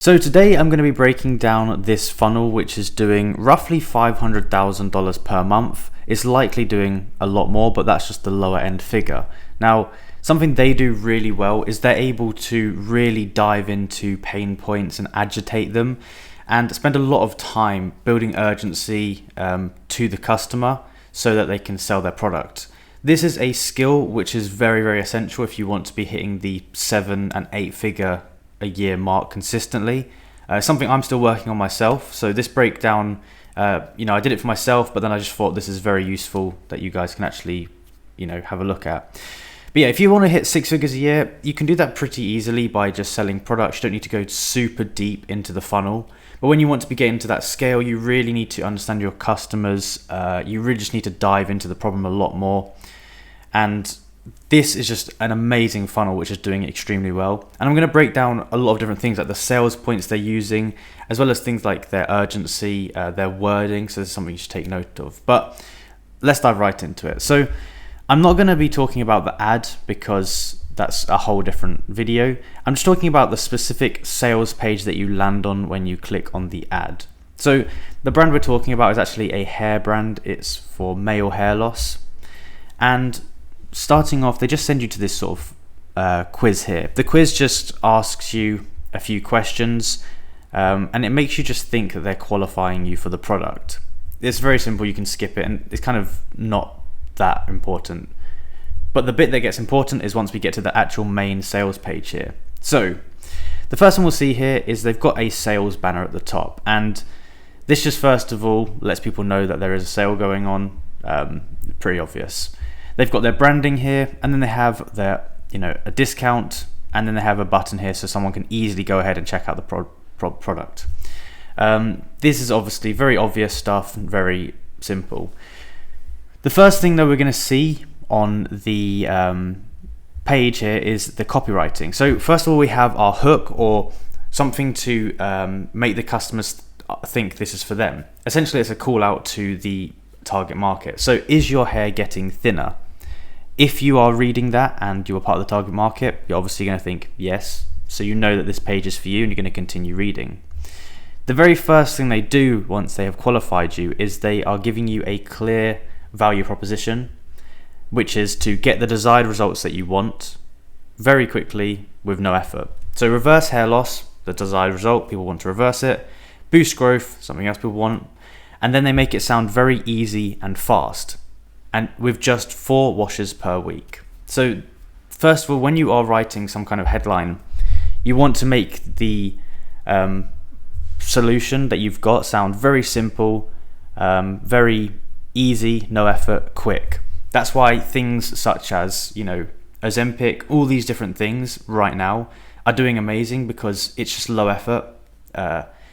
So today I'm going to be breaking down this funnel which is doing roughly $500,000 per month. It's likely doing a lot more, but that's just the lower end figure. Now, something they do really well is they're able to really dive into pain points and agitate them and spend a lot of time building urgency to the customer so that they can sell their product. This is a skill which is very, very essential if you want to be hitting the 7 and 8 figure a year mark consistently. Something I'm still working on myself. So this breakdown, I did it for myself, but then I just thought this is very useful that you guys can actually, have a look at. But yeah, if you want to hit 6 figures a year, you can do that pretty easily by just selling products. You don't need to go super deep into the funnel. But when you want to be getting to that scale, you really need to understand your customers. You really just need to dive into the problem a lot more. And this is just an amazing funnel which is doing extremely well. And I'm going to break down a lot of different things like the sales points they're using, as well as things like their urgency, their wording. So this is something you should take note of. But let's dive right into it. So I'm not going to be talking about the ad because that's a whole different video. I'm just talking about the specific sales page that you land on when you click on the ad. So the brand we're talking about is actually a hair brand. It's for male hair loss. And starting off, they just send you to this sort of quiz here. The quiz just asks you a few questions and it makes you just think that they're qualifying you for the product. It's very simple, you can skip it and it's kind of not that important. But the bit that gets important is once we get to the actual main sales page here. So the first one we'll see here is they've got a sales banner at the top, and this just first of all lets people know that there is a sale going on. Pretty obvious. They've got their branding here, and then they have their, a discount, and then they have a button here so someone can easily go ahead and check out the product. This is obviously very obvious stuff, very simple. The first thing that we're going to see on the page here is the copywriting. So first of all, we have our hook, or something to make the customers think this is for them. Essentially, it's a call out to the target market. So is your hair getting thinner? If you are reading that and you are part of the target market, you're obviously going to think yes. So you know that this page is for you and you're going to continue reading. The very first thing they do once they have qualified you is they are giving you a clear value proposition, which is to get the desired results that you want very quickly with no effort. So reverse hair loss, the desired result, people want to reverse it. Boost growth, something else people want. And then they make it sound very easy and fast, and with just 4 washes per week. So first of all, when you are writing some kind of headline, you want to make the solution that you've got sound very simple, very easy, no effort, quick. That's why things such as, Ozempic, all these different things right now are doing amazing, because it's just low effort.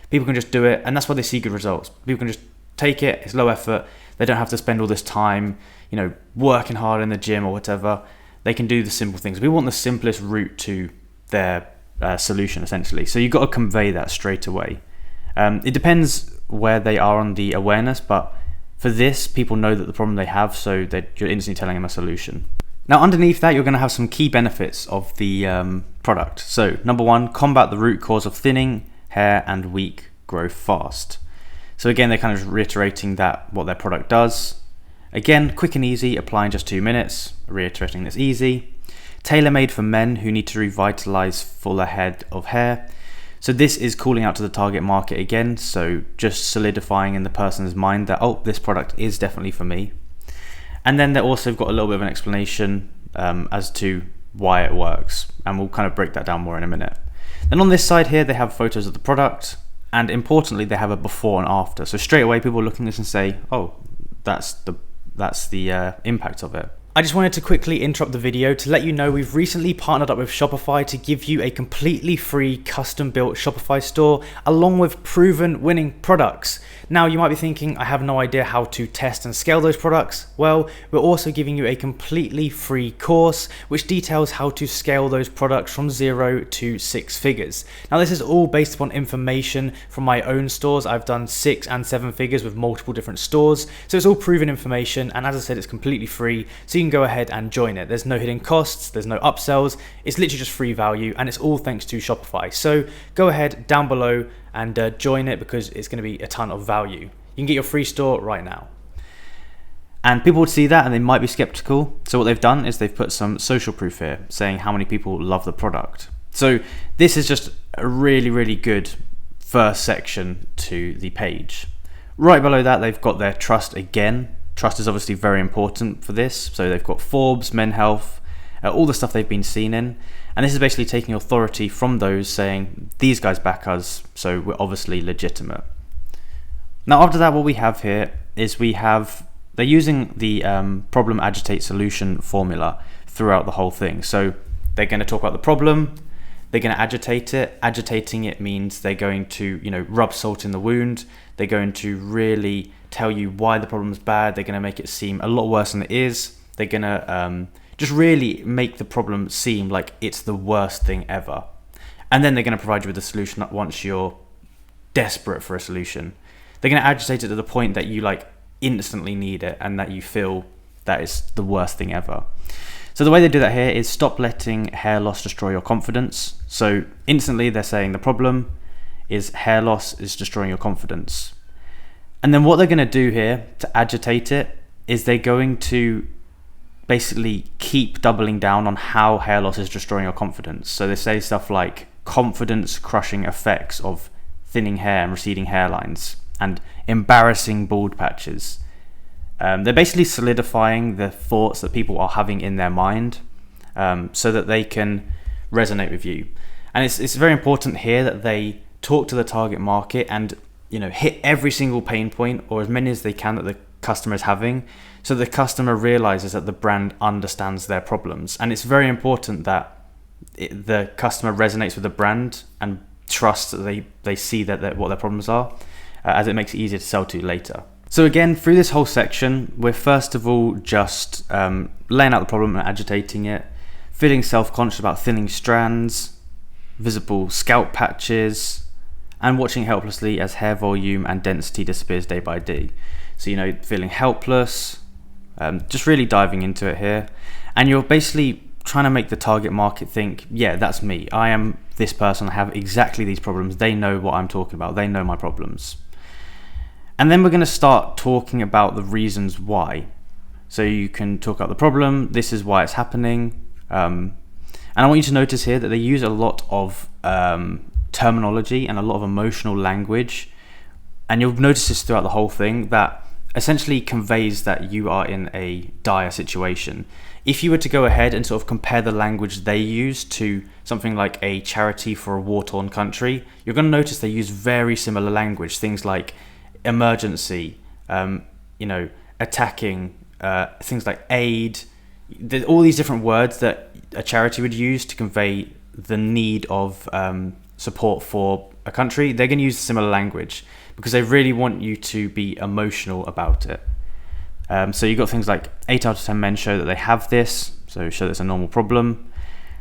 People can just do it, and that's why they see good results. People can just take it, it's low effort. They don't have to spend all this time, working hard in the gym or whatever. They can do the simple things. We want the simplest route to their solution, essentially. So you've got to convey that straight away. It depends where they are on the awareness, but for this, people know that the problem they have, so you're instantly telling them a solution. Now, underneath that, you're going to have some key benefits of the product. So, number 1, combat the root cause of thinning hair and weak growth fast. So again, they're kind of reiterating that what their product does. Again, quick and easy, applying just 2 minutes, reiterating this easy. Tailor-made for men who need to revitalize fuller head of hair. So this is calling out to the target market again, so just solidifying in the person's mind that, oh, this product is definitely for me. And then they also got a little bit of an explanation as to why it works, and we'll kind of break that down more in a minute. Then on this side here, they have photos of the product. And importantly, they have a before and after. So straight away, people look at this and say, oh, that's the impact of it. I just wanted to quickly interrupt the video to let you know we've recently partnered up with Shopify to give you a completely free custom-built Shopify store along with proven winning products. Now, you might be thinking, I have no idea how to test and scale those products. Well, we're also giving you a completely free course which details how to scale those products from 0 to 6 figures. Now, this is all based upon information from my own stores. I've done 6 and 7 figures with multiple different stores. So it's all proven information, and as I said, it's completely free. So you can go ahead and join it. There's no hidden costs, there's no upsells, it's literally just free value, and it's all thanks to Shopify. So go ahead down below and join it, because it's going to be a ton of value. You can get your free store right now. And people would see that and they might be skeptical. So what they've done is they've put some social proof here saying how many people love the product. So this is just a really, really good first section to the page. Right below that, they've got their trust again. Trust is obviously very important for this. So they've got Forbes, Men Health, all the stuff they've been seen in. And this is basically taking authority from those saying, these guys back us, so we're obviously legitimate. Now after that, what we have here is they're using the problem, agitate, solution formula throughout the whole thing. So they're going to talk about the problem, they're going to agitate it. Agitating it means they're going to, rub salt in the wound. They're going to really tell you why the problem's bad. They're going to make it seem a lot worse than it is. They're going to just really make the problem seem like it's the worst thing ever. And then they're going to provide you with a solution once you're desperate for a solution. They're going to agitate it to the point that you instantly need it and that you feel that is the worst thing ever. So the way they do that here is stop letting hair loss destroy your confidence. So instantly they're saying the problem is hair loss is destroying your confidence. And then what they're going to do here to agitate it is they're going to basically keep doubling down on how hair loss is destroying your confidence. So they say stuff like confidence crushing effects of thinning hair and receding hairlines and embarrassing bald patches. They're basically solidifying the thoughts that people are having in their mind so that they can resonate with you. And it's very important here that they talk to the target market and hit every single pain point, or as many as they can, that the customer is having, so the customer realizes that the brand understands their problems. And it's very important that the customer resonates with the brand and trusts that they see that what their problems are, as it makes it easier to sell to later. So again, through this whole section, we're first of all just laying out the problem and agitating it, feeling self-conscious about thinning strands, visible scalp patches, and watching helplessly as hair volume and density disappears day by day. So, feeling helpless, just really diving into it here. And you're basically trying to make the target market think, yeah, that's me. I am this person. I have exactly these problems. They know what I'm talking about. They know my problems. And then we're going to start talking about the reasons why. So you can talk about the problem. This is why it's happening. And I want you to notice here that they use a lot of terminology and a lot of emotional language. And you'll notice this throughout the whole thing, that essentially conveys that you are in a dire situation. If you were to go ahead and sort of compare the language they use to something like a charity for a war-torn country, you're going to notice they use very similar language. Things like emergency, attacking, things like aid, all these different words that a charity would use to convey the need of support for a country. They're going to use similar language because they really want you to be emotional about it. So you've got things like 8 out of 10 men show that they have this, so show that's a normal problem.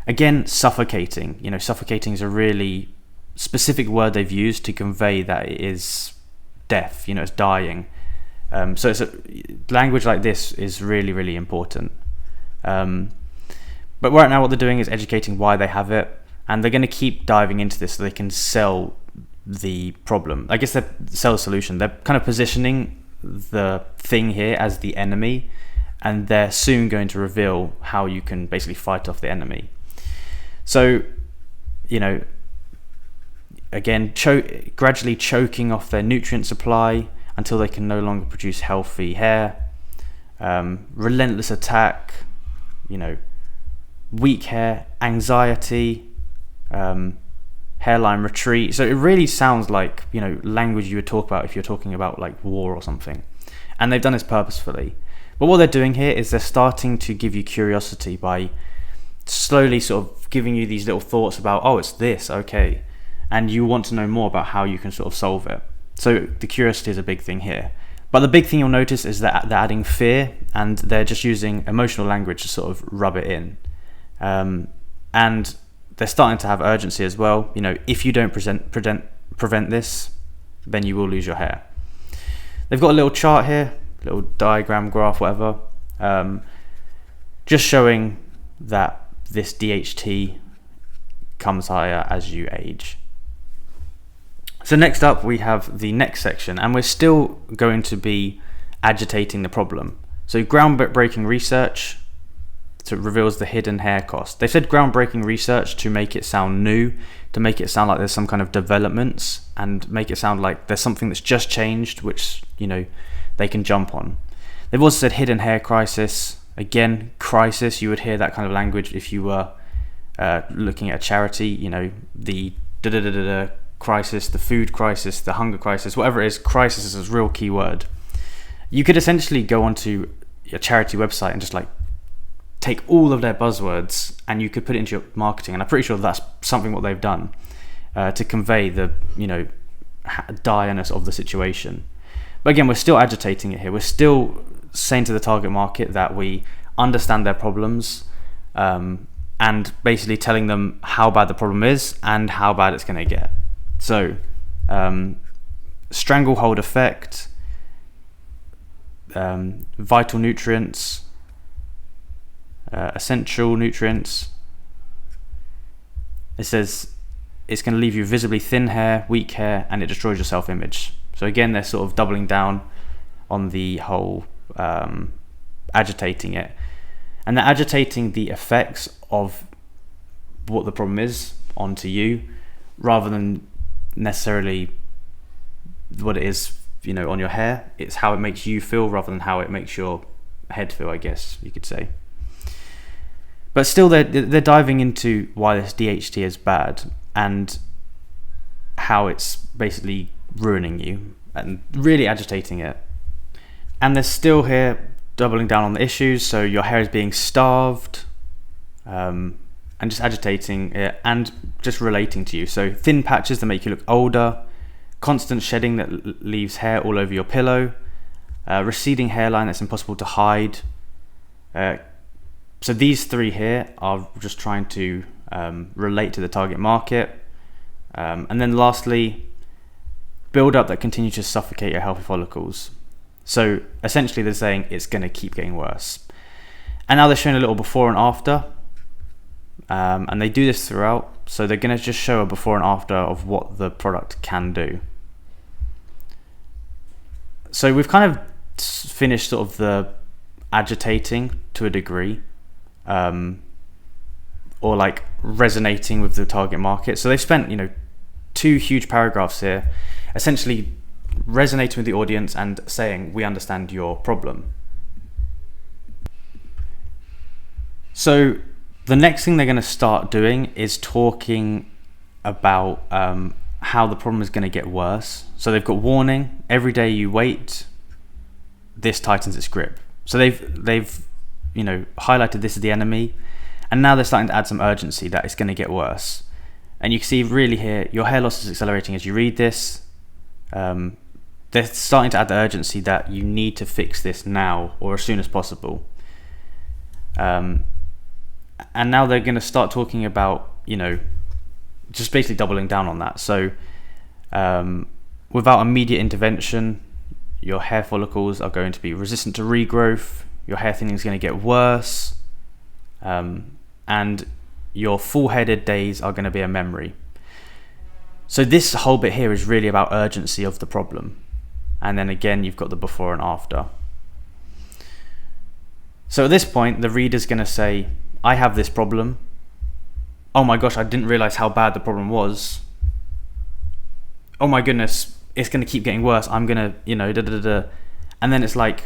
Again, suffocating. Suffocating is a really specific word they've used to convey that it is death, it's dying. So language like this is really, really important. But right now what they're doing is educating why they have it, and they're going to keep diving into this so they can sell the problem. I guess they sell the solution. They're kind of positioning the thing here as the enemy, and they're soon going to reveal how you can basically fight off the enemy. So, again, gradually choking off their nutrient supply until they can no longer produce healthy hair. Relentless attack, weak hair, anxiety, hairline retreat. So it really sounds like language you would talk about if you're talking about like war or something. And they've done this purposefully. But what they're doing here is they're starting to give you curiosity by slowly sort of giving you these little thoughts about, oh, it's this, okay. And you want to know more about how you can sort of solve it. So the curiosity is a big thing here. But the big thing you'll notice is that they're adding fear, and they're just using emotional language to sort of rub it in. And they're starting to have urgency as well. If you don't prevent this, then you will lose your hair. They've got a little chart here, little diagram, graph, whatever. just showing that this DHT comes higher as you age. So next up we have the next section, and we're still going to be agitating the problem. So groundbreaking research reveals the hidden hair cost. They said groundbreaking research to make it sound new, to make it sound like there's some kind of developments, and make it sound like there's something that's just changed, which, you know, they can jump on. They've also said hidden hair crisis. Again, crisis, you would hear that kind of language if you were looking at a charity, you know, the crisis, the food crisis, the hunger crisis, whatever it is, crisis is a real key word. You could essentially go onto a charity website and just like take all of their buzzwords and you could put it into your marketing, and I'm pretty sure that's something what they've done to convey the, you know, direness of the situation. But again, we're still agitating it here. We're still saying to the target market that we understand their problems, and basically telling them how bad the problem is and how bad it's going to get. So stranglehold effect, vital nutrients, essential nutrients. It says it's going to leave you visibly thin hair, weak hair, and it destroys your self-image. So again, they're sort of doubling down on the whole agitating it, and they're agitating the effects of what the problem is onto you, rather than necessarily what it is, you know, on your hair. It's how it makes you feel rather than how it makes your head feel, I guess you could say. But still, they're diving into why this DHT is bad and how it's basically ruining you and really agitating it. And they're still here doubling down on the issues. So your hair is being starved, and just agitating it and just relating to you. So thin patches that make you look older, constant shedding that leaves hair all over your pillow, receding hairline that's impossible to hide. So these three here are just trying to relate to the target market. And then lastly, build up that continue to suffocate your healthy follicles. So essentially they're saying it's going to keep getting worse. And now they're showing a little before and after. And they do this throughout. So they're going to just show a before and after of what the product can do. So we've kind of finished sort of the agitating to a degree, or like resonating with the target market. So they've spent, you know, 2 huge paragraphs here, essentially resonating with the audience and saying, we understand your problem. So the next thing they're going to start doing is talking about how the problem is going to get worse. So they've got warning: every day you wait, this tightens its grip. So they've you know, highlighted this as the enemy, and now they're starting to add some urgency that it's going to get worse. And you can see really here, your hair loss is accelerating as you read this. They're starting to add the urgency that you need to fix this now or as soon as possible. And now they're going to start talking about, you know, just basically doubling down on that. So without immediate intervention, your hair follicles are going to be resistant to regrowth, your hair thinning is going to get worse, and your full-headed days are going to be a memory. So this whole bit here is really about urgency of the problem. And then again, you've got the before and after. So at this point, the reader's going to say, I have this problem. Oh my gosh, I didn't realize how bad the problem was. Oh my goodness, it's going to keep getting worse. I'm going to, you know, And then it's like,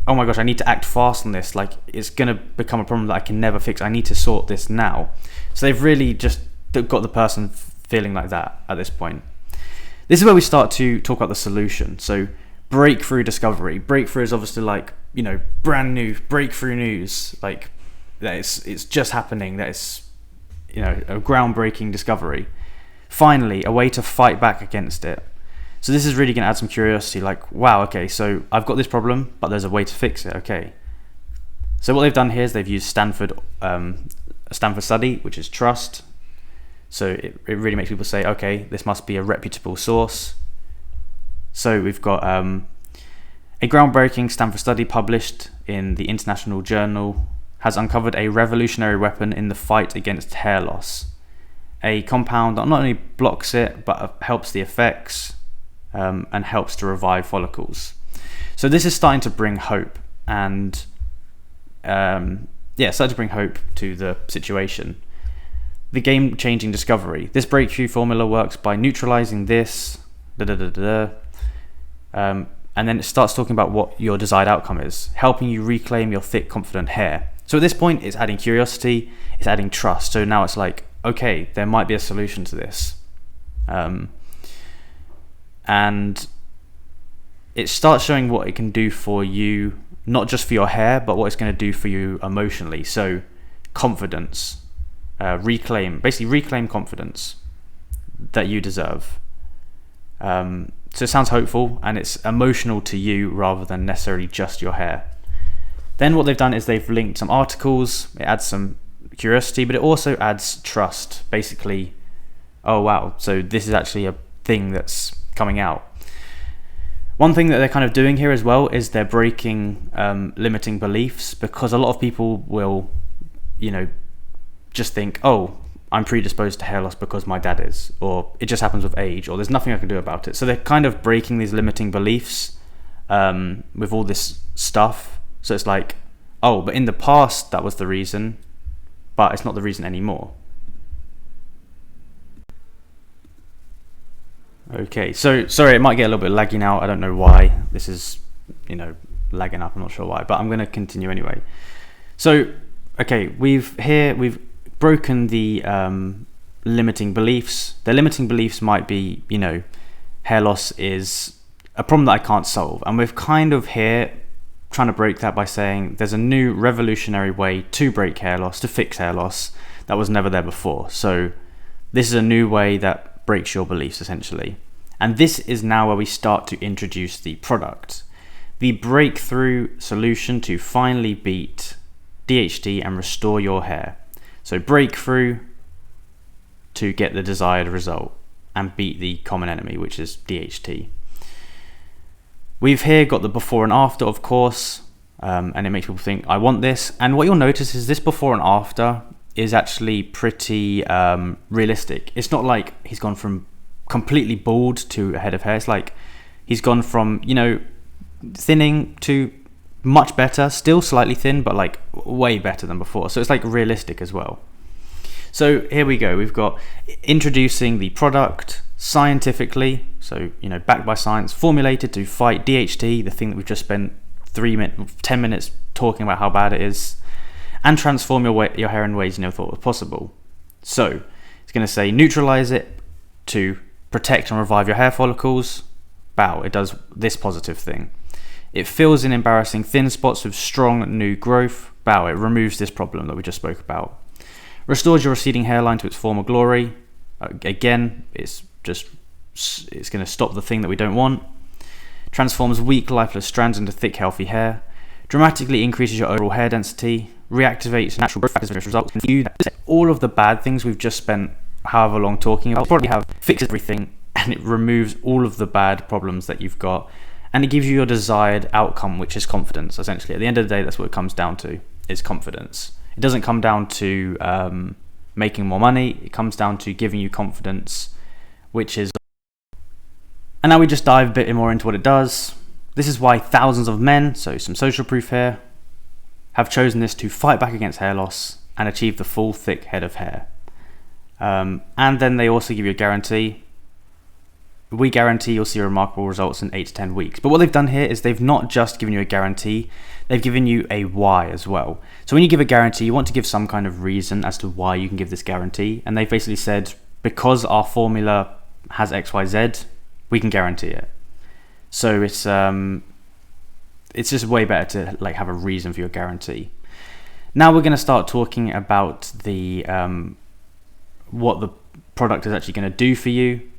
oh my gosh, I need to act fast on this. Like, it's going to become a problem that I can never fix. I need to sort this now. So they've really just got the person feeling like that at this point. This is where we start to talk about the solution. So breakthrough discovery. Breakthrough is obviously like, you know, brand new breakthrough news. Like, that it's just happening. That is, you know, a groundbreaking discovery. Finally, a way to fight back against it. So this is really going to add some curiosity, like, wow, okay, so I've got this problem, but there's a way to fix it, okay. So what they've done here is they've used a Stanford study, which is trust. So it really makes people say, okay, this must be a reputable source. So we've got a groundbreaking Stanford study published in the International Journal has uncovered a revolutionary weapon in the fight against hair loss. A compound that not only blocks it, but helps the effects and helps to revive follicles. So this is starting to bring hope and starting to bring hope to the situation. The game-changing discovery. This breakthrough formula works by neutralizing this, and then it starts talking about what your desired outcome is, helping you reclaim your thick, confident hair. So at this point, it's adding curiosity, it's adding trust. So now it's like, okay, there might be a solution to this. And it starts showing what it can do for you, not just for your hair, but what it's going to do for you emotionally. So confidence, reclaim confidence that you deserve. So it sounds hopeful, and it's emotional to you rather than necessarily just your hair. Then what they've done is they've linked some articles. It adds some curiosity, but it also adds trust. Basically, oh wow, so this is actually a thing that's coming out. One thing that they're kind of doing here as well is they're breaking limiting beliefs, because a lot of people will, just think, oh, I'm predisposed to hair loss because my dad is, or it just happens with age, or there's nothing I can do about it. So they're kind of breaking these limiting beliefs with all this stuff. So it's like, oh, but in the past that was the reason, but it's not the reason anymore. Okay, so sorry, it might get a little bit laggy now. I don't know why this is, lagging up. I'm not sure why, but I'm going to continue anyway. So, okay, we've broken the limiting beliefs. The limiting beliefs might be, hair loss is a problem that I can't solve, and we've kind of here trying to break that by saying there's a new revolutionary way to break hair loss, to fix hair loss that was never there before. So this is a new way that breaks your beliefs, essentially. And this is now where we start to introduce the product, the breakthrough solution to finally beat DHT and restore your hair. So breakthrough to get the desired result and beat the common enemy, which is DHT. We've here got the before and after, of course, and it makes people think, I want this. And what you'll notice is this before and after is actually pretty realistic. It's not like he's gone from completely bald to a head of hair. It's like he's gone from, thinning to much better, still slightly thin, but like way better than before. So it's like realistic as well. So here we go. We've got introducing the product scientifically, so backed by science, formulated to fight DHT, the thing that we've just spent 10 minutes talking about how bad it is, and transform your hair in ways you never thought was possible. So it's going to say neutralize it to protect and revive your hair follicles. Bow, it does this positive thing. It fills in embarrassing thin spots with strong new growth. Bow, it removes this problem that we just spoke about. Restores your receding hairline to its former glory. Again, it's going to stop the thing that we don't want. Transforms weak, lifeless strands into thick, healthy hair. Dramatically increases your overall hair density. Reactivates natural growth factors as results. All of the bad things we've just spent however long talking about. Probably have fixed everything, and it removes all of the bad problems that you've got, and it gives you your desired outcome, which is confidence. Essentially, at the end of the day, that's what it comes down to: is confidence. It doesn't come down to making more money. It comes down to giving you confidence, which is. And now we just dive a bit more into what it does. This is why thousands of men, so some social proof here, have chosen this to fight back against hair loss and achieve the full thick head of hair. And then they also give you a guarantee. We guarantee you'll see remarkable results in 8 to 10 weeks. But what they've done here is they've not just given you a guarantee, they've given you a why as well. So when you give a guarantee, you want to give some kind of reason as to why you can give this guarantee. And they've basically said, because our formula has XYZ, we can guarantee it. So it's just way better to have a reason for your guarantee. Now we're going to start talking about the what the product is actually going to do for you.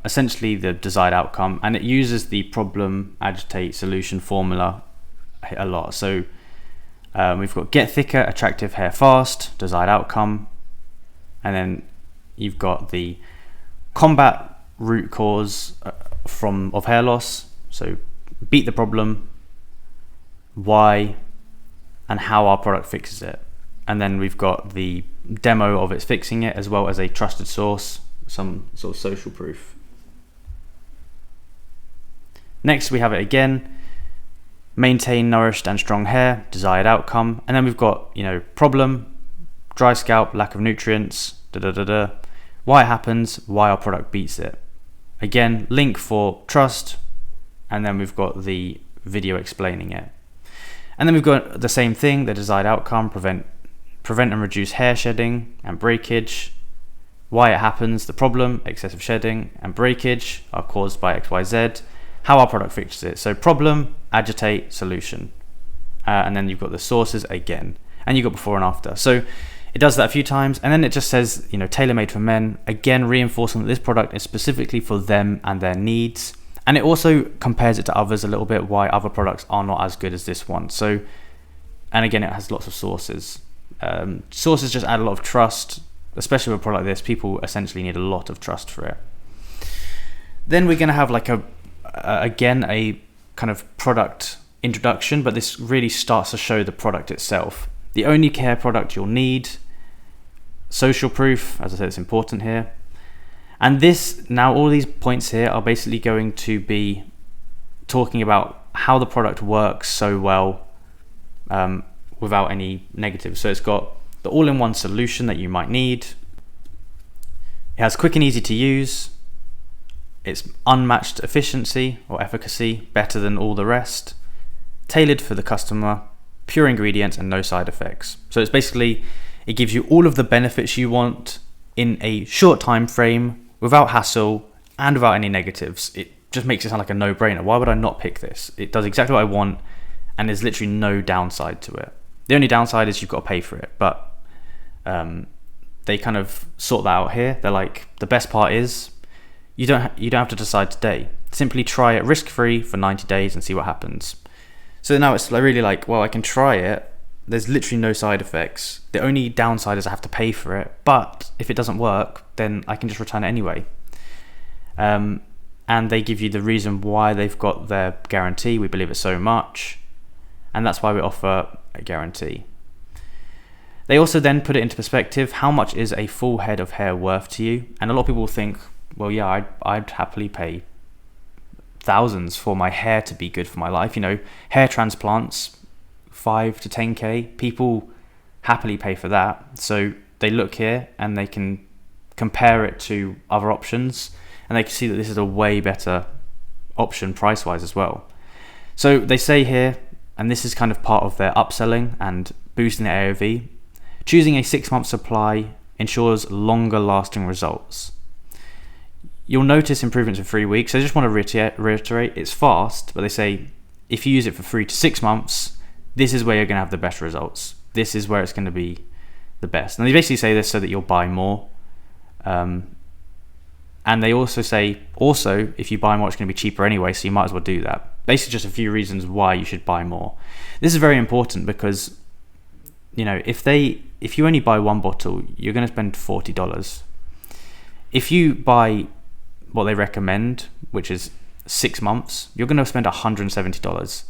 Essentially the desired outcome, and it uses the problem, agitate, solution formula a lot. So we've got get thicker, attractive hair fast, desired outcome, and then you've got the combat root cause of hair loss. So beat the problem, why, and how our product fixes it. And then we've got the demo of it fixing it, as well as a trusted source, some sort of social proof. Next, we have it again. Maintain nourished and strong hair, desired outcome. And then we've got, problem, dry scalp, lack of nutrients, why it happens, why our product beats it. Again, link for trust. And then we've got the video explaining it. And then we've got the same thing, the desired outcome, prevent and reduce hair shedding and breakage. Why it happens, the problem, excessive shedding and breakage are caused by XYZ. How our product fixes it. So problem, agitate, solution. And then you've got the sources again. And you've got before and after. So it does that a few times. And then it just says, tailor-made for men. Again, reinforcing that this product is specifically for them and their needs. And it also compares it to others a little bit, why other products are not as good as this one. So, and again, it has lots of sources. Sources just add a lot of trust, especially with a product like this. People essentially need a lot of trust for it. Then we're going to have like a kind of product introduction, but this really starts to show the product itself. The only care product you'll need, social proof, as I said, it's important here. And this, now all these points here are basically going to be talking about how the product works so well without any negatives. So it's got the all-in-one solution that you might need. It has quick and easy to use. It's unmatched efficiency or efficacy, better than all the rest. Tailored for the customer, pure ingredients and no side effects. So it's basically, it gives you all of the benefits you want in a short time frame, without hassle and without any negatives. It just makes it sound like a no-brainer. Why would I not pick this? It does exactly what I want, and there's literally no downside to it. The only downside is you've got to pay for it, but they kind of sort that out here. They're like, the best part is you don't have to decide today. Simply try it risk-free for 90 days and see what happens. So now it's really like, well, I can try it. There's literally no side effects. The only downside is I have to pay for it. But if it doesn't work, then I can just return it anyway. And they give you the reason why they've got their guarantee. We believe it so much. And that's why we offer a guarantee. They also then put it into perspective. How much is a full head of hair worth to you? And a lot of people think, well, yeah, I'd happily pay thousands for my hair to be good for my life. Hair transplants, 5 to 10k, people happily pay for that. So they look here and they can compare it to other options, and they can see that this is a way better option price wise as well. So they say here, and this is kind of part of their upselling and boosting their AOV, choosing a 6-month supply ensures longer lasting results. You'll notice improvements in 3 weeks. I just want to reiterate, it's fast, but they say if you use it for 3 to 6 months, this is where you're going to have the best results. This is where it's going to be the best. And they basically say this so that you'll buy more. And they also say, if you buy more, it's going to be cheaper anyway, so you might as well do that. Basically, just a few reasons why you should buy more. This is very important because, if you only buy one bottle, you're going to spend $40. If you buy what they recommend, which is 6 months, you're going to spend $170.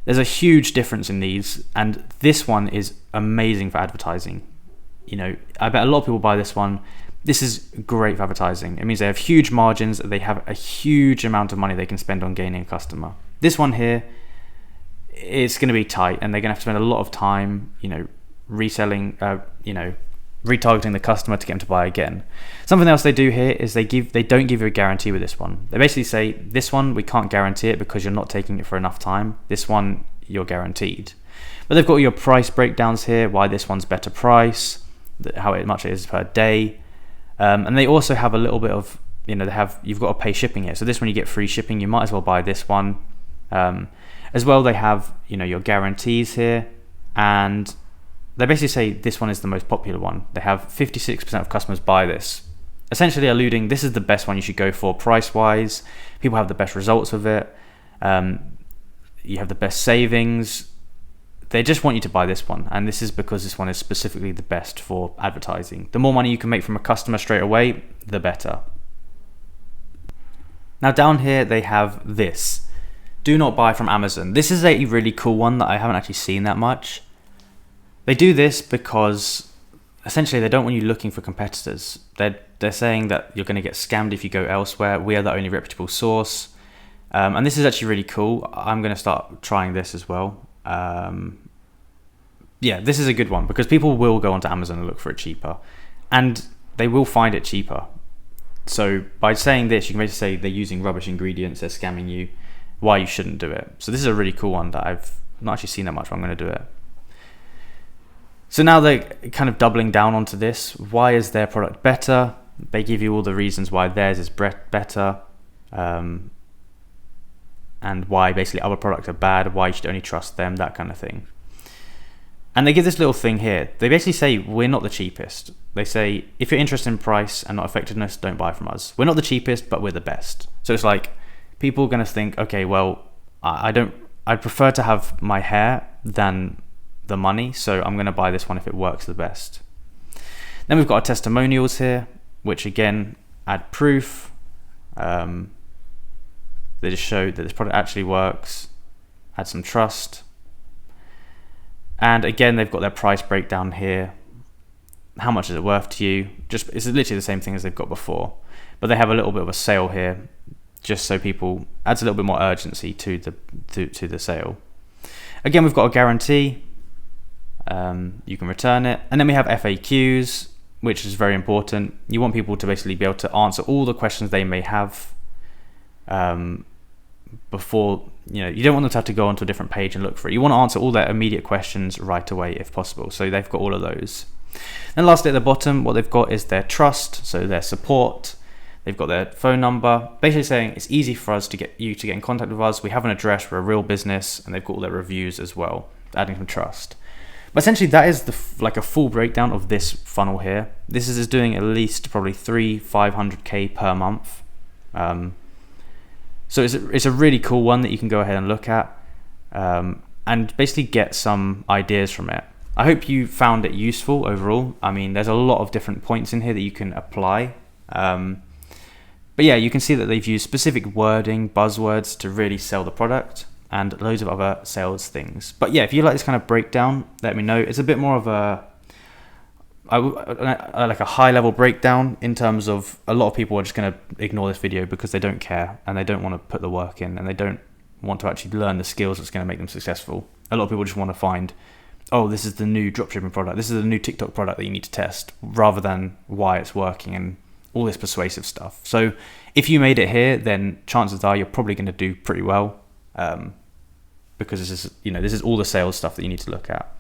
There's a huge difference in these, and this one is amazing for advertising. I bet a lot of people buy this one. This is great for advertising. It means they have huge margins. They have a huge amount of money they can spend on gaining a customer. This one here, it's going to be tight, and they're going to have to spend a lot of time, reselling, retargeting the customer to get them to buy again. Something else they do here is they don't give you a guarantee with this one. They basically say, this one, we can't guarantee it because you're not taking it for enough time. This one, you're guaranteed. But they've got all your price breakdowns here, why this one's better price, how much it is per day. And they also have a little bit of, you've got to pay shipping here. So this one you get free shipping, you might as well buy this one. As well, they have, your guarantees here, and they basically say this one is the most popular one. They have 56% of customers buy this, essentially alluding this is the best one you should go for price-wise. People have the best results with it. You have the best savings. They just want you to buy this one, and this is because this one is specifically the best for advertising. The more money you can make from a customer straight away, the better. Now down here they have this. Do not buy from Amazon. This is a really cool one that I haven't actually seen that much. They do this because essentially they don't want you looking for competitors. They're saying that you're going to get scammed if you go elsewhere. We are the only reputable source. And this is actually really cool. I'm going to start trying this as well. Yeah, this is a good one because people will go onto Amazon and look for it cheaper, and they will find it cheaper. So by saying this, you can basically say they're using rubbish ingredients, they're scamming you, why you shouldn't do it. So this is a really cool one that I've not actually seen that much, but I'm going to do it. So now they're kind of doubling down onto this. Why is their product better? They give you all the reasons why theirs is better, and why basically other products are bad, why you should only trust them, that kind of thing. And they give this little thing here. They basically say, we're not the cheapest. They say, if you're interested in price and not effectiveness, don't buy from us. We're not the cheapest, but we're the best. So it's like, people are going to think, okay, well, I'd prefer to have my hair than the money, so I'm going to buy this one if it works the best. Then we've got our testimonials here, which again, add proof. They just show that this product actually works, add some trust. And again, they've got their price breakdown here. How much is it worth to you? It's literally the same thing as they've got before, but they have a little bit of a sale here, just so people adds a little bit more urgency to the sale. Again, we've got a guarantee. You can return it, and then we have FAQs, which is very important. You want people to basically be able to answer all the questions they may have before, you don't want them to have to go onto a different page and look for it. You want to answer all their immediate questions right away if possible. So they've got all of those. And lastly, at the bottom, what they've got is their trust, so their support. They've got their phone number, basically saying it's easy for us to get in contact with us. We have an address, we're a real business, and they've got all their reviews as well, adding some trust. But essentially, that is like a full breakdown of this funnel here. This is doing at least probably 500K per month. So it's a really cool one that you can go ahead and look at, and basically get some ideas from it. I hope you found it useful overall. I mean, there's a lot of different points in here that you can apply. But yeah, you can see that they've used specific wording, buzzwords to really sell the product, and loads of other sales things. But yeah, if you like this kind of breakdown, let me know. It's a bit more of like a high level breakdown in terms of a lot of people are just going to ignore this video because they don't care and they don't want to put the work in and they don't want to actually learn the skills that's going to make them successful. A lot of people just want to find, oh, this is the new dropshipping product, this is the new TikTok product that you need to test, rather than why it's working and all this persuasive stuff. So if you made it here, then chances are you're probably going to do pretty well, because this is all the sales stuff that you need to look at.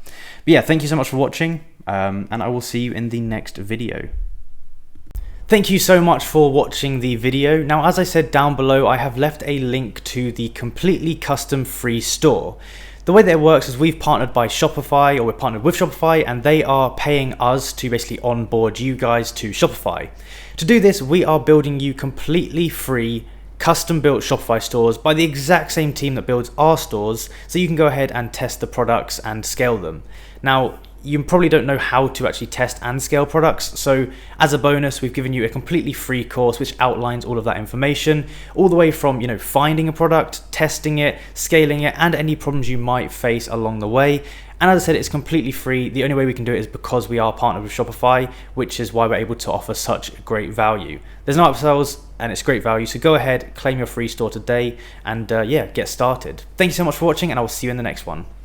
But yeah, thank you so much for watching, and I will see you in the next video. Thank you so much for watching the video. Now, as I said down below, I have left a link to the completely custom free store. The way that it works is we've partnered by Shopify, or we're partnered with Shopify, and they are paying us to basically onboard you guys to Shopify. To do this, we are building you completely free, custom-built Shopify stores by the exact same team that builds our stores, so you can go ahead and test the products and scale them. Now, you probably don't know how to actually test and scale products, so as a bonus, we've given you a completely free course which outlines all of that information, all the way from finding a product, testing it, scaling it, and any problems you might face along the way. And as I said, it's completely free. The only way we can do it is because we are partnered with Shopify, which is why we're able to offer such great value. There's no upsells, and it's great value, so go ahead, claim your free store today, and yeah, get started. Thank you so much for watching, and I will see you in the next one.